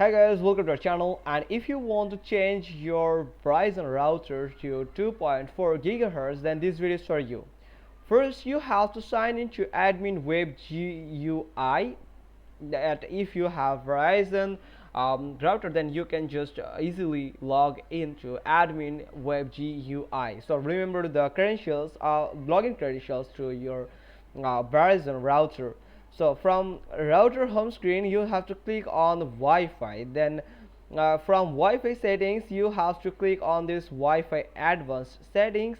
Hey guys, welcome to our channel. And if you want to change your Verizon router to 2.4 GHz, then this video is for you. First, you have to sign into admin web GUI. That if you have Verizon router, then you can just easily log into admin web GUI. So remember the credentials, login credentials to your Verizon router. So from router home screen, you have to click on Wi-Fi. Then from Wi-Fi settings, you have to click on this Wi-Fi advanced settings,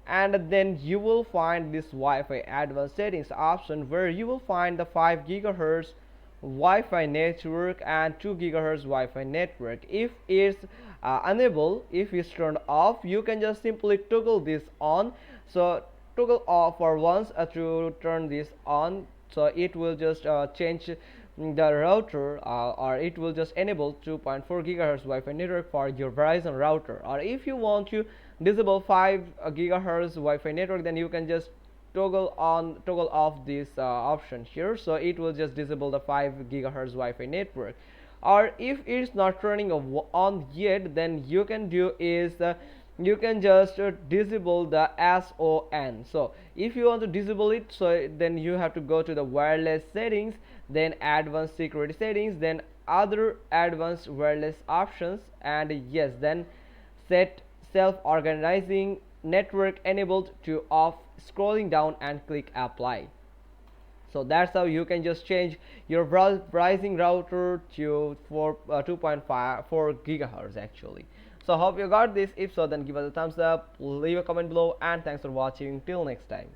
and then you will find this Wi-Fi advanced settings option, where you will find the 5 GHz Wi-Fi network and 2 GHz Wi-Fi network. If it's unable, if it's turned off, you can just simply toggle this on. So toggle off for once to turn this on, so it will just change the router, or it will just enable 2.4 GHz Wi-Fi network for your Verizon router. Or if you want to disable 5 GHz Wi-Fi network, then you can just toggle on, toggle off this option here, so it will just disable the 5 GHz Wi-Fi network. Or if it's not turning on yet, then you can do is you can just disable the SON. So if you want to disable it, so then you have to go to the wireless settings, then advanced security settings, then other advanced wireless options, and yes, then set self-organizing network enabled to off, scrolling down and click apply. So that's how you can just change your Verizon router to 2.4 GHz actually. So hope you got this. If so, then give us a thumbs up, leave a comment below, and thanks for watching. Till next time.